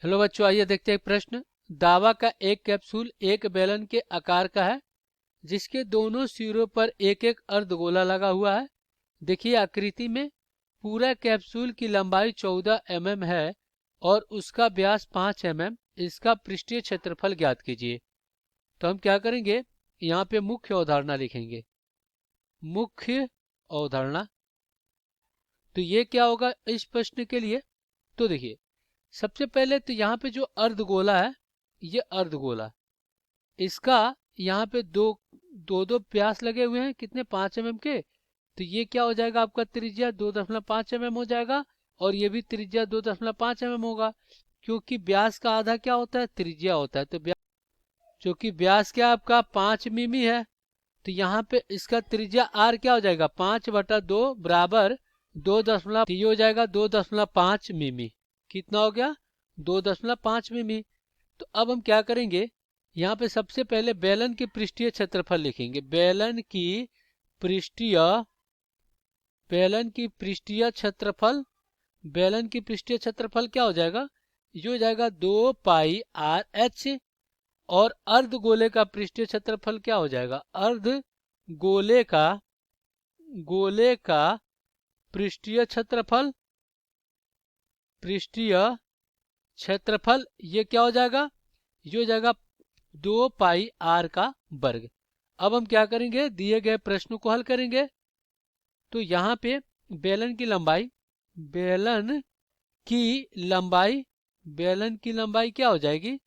Hello बच्चों, आइए देखते हैं एक प्रश्न। दावा का एक कैप्सूल एक बेलन के आकार का है जिसके दोनों सिरों पर एक एक अर्धगोला लगा हुआ है। देखिए आकृति में पूरा कैप्सूल की लंबाई 14 mm है और उसका व्यास 5 mm। इसका पृष्ठीय क्षेत्रफल ज्ञात कीजिए। तो हम क्या करेंगे, यहाँ पे मुख्य अवधारणा लिखेंगे। मुख्य अवधारणा। तो ये क्या होगा इस प्रश्न के लिए? तो देखिए, सबसे पहले तो यहाँ पे जो अर्धगोला है, ये अर्धगोला, इसका यहाँ पे दो दो दो प्यास लगे हुए हैं, कितने, 5 mm के। तो ये क्या हो जाएगा, आपका त्रिज्या 2.5 mm हो जाएगा और ये भी त्रिज्या 2.5 mm होगा, क्योंकि व्यास का आधा क्या होता है, त्रिज्या होता है। तो क्योंकि व्यास क्या आपका 5 मिमी है, तो यहाँ पे इसका त्रिज्या आर क्या हो जाएगा, 5/2 बराबर 2 ये हो जाएगा 2.5 मिमी। कितना हो गया, 2.5 मिमी। तो अब हम क्या करेंगे, यहाँ पे सबसे पहले बेलन की पृष्ठीय क्षेत्रफल लिखेंगे। पृष्ठीय बेलन की पृष्ठीय क्षेत्रफल बेलन की पृष्ठीय क्षेत्रफल क्या हो जाएगा, ये हो जाएगा 2πr/h। और अर्धगोले का पृष्ठीय क्षेत्रफल क्या हो जाएगा, गोले का पृष्ठीय क्षेत्रफल ये क्या हो जाएगा, ये हो जाएगा 2πr का वर्ग। अब हम क्या करेंगे, दिए गए प्रश्न को हल करेंगे। तो यहाँ पे बेलन की लंबाई बेलन की लंबाई बेलन की लंबाई क्या हो जाएगी,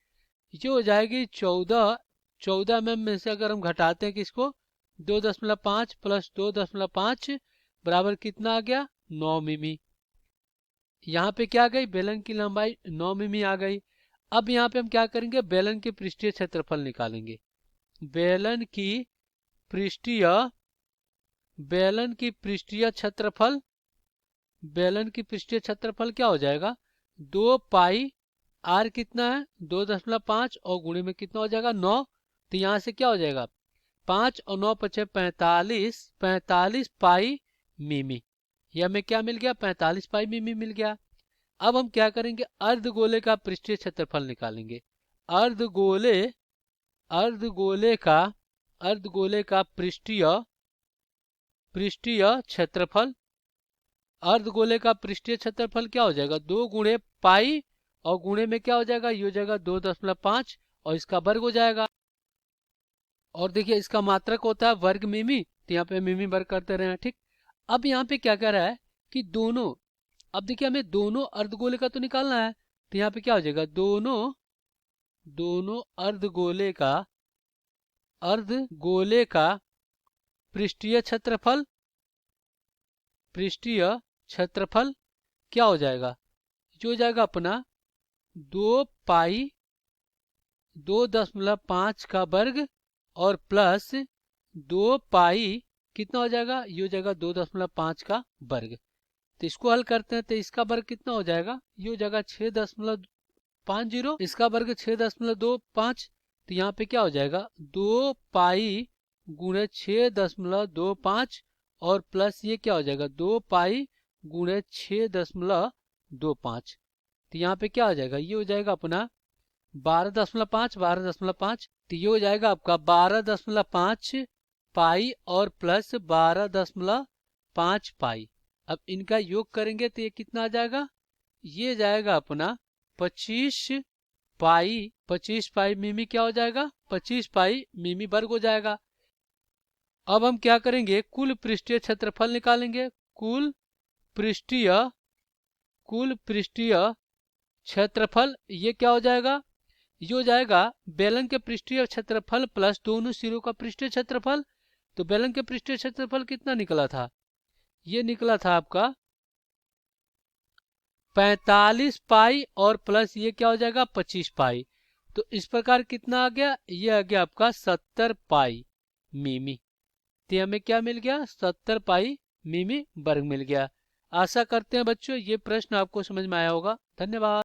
ये हो जाएगी 14 mm में से अगर हम घटाते हैं किसको, 2.5 प्लस 2.5 बराबर कितना आ गया, 9 मिमी। यहाँ पे क्या आ गई, बेलन की लंबाई 9 मिमी आ गई। अब यहाँ पे हम क्या करेंगे, बेलन के पृष्ठीय क्षेत्रफल निकालेंगे। बेलन की पृष्ठीय बेलन की पृष्ठीय क्षेत्रफल बेलन की पृष्ठीय क्षेत्रफल क्या हो जाएगा, 2πr कितना है, 2.5 और गुणे में कितना हो जाएगा, 9। तो यहाँ से क्या हो जाएगा, 5 और 9 पचे 45 पाई मिमी। यह हमें क्या मिल गया, 45 पाई मिमी मिल गया। अब हम क्या करेंगे, अर्धगोले का पृष्ठीय क्षेत्रफल निकालेंगे। अर्धगोले अर्धगोले का पृष्ठीय क्षेत्रफल अर्धगोले का पृष्ठीय क्षेत्रफल क्या हो जाएगा, 2 गुणे पाई और गुणे में क्या हो जाएगा, ये हो जाएगा 2.5 और इसका वर्ग हो जाएगा। और देखिए इसका मात्रक होता है वर्ग मिमी, तो यहाँ पे मिमी वर्ग करते रहे हैं, ठीक। अब यहाँ पे क्या कह रहा है कि दोनों, अब देखिए हमें दोनों अर्धगोले का तो निकालना है। तो यहाँ पे क्या हो जाएगा, दोनों अर्धगोले का पृष्ठीय क्षेत्रफल क्या हो जाएगा, जो हो जाएगा अपना 2.5 का वर्ग और प्लस 2π कितना हो जाएगा, ये हो जाएगा 2.5 का वर्ग। तो इसको हल करते हैं, तो इसका वर्ग कितना हो जाएगा, ये हो जाएगा 6.50, इसका वर्ग 6.25। तो यहाँ पे क्या हो जाएगा, 2π गुणे 6.25 और प्लस ये क्या हो जाएगा, 2π गुणे 6.25। तो यहाँ पे क्या हो जाएगा, ये हो जाएगा अपना 12.5। तो ये हो जाएगा आपका 12.5 पाई और प्लस 12.5 पाई। अब इनका योग करेंगे तो ये कितना आ जाएगा, ये जाएगा अपना 25 पाई मिमी क्या हो जाएगा, 25 पाई मिमी वर्ग हो जाएगा। अब हम क्या करेंगे, कुल पृष्ठीय क्षेत्रफल निकालेंगे। कुल पृष्ठीय क्षेत्रफल ये क्या हो जाएगा, ये हो जाएगा बेलन के पृष्ठीय क्षेत्रफल प्लस दोनों सिरों का पृष्ठीय क्षेत्रफल। तो बेलन के पृष्ठीय क्षेत्रफल कितना निकला था, ये निकला था आपका 45 पाई और प्लस ये क्या हो जाएगा 25 पाई। तो इस प्रकार कितना आ गया, ये आ गया आपका 70 पाई मिमी। तो हमें क्या मिल गया, 70 पाई मिमी वर्ग मिल गया। आशा करते हैं बच्चों ये प्रश्न आपको समझ में आया होगा। धन्यवाद।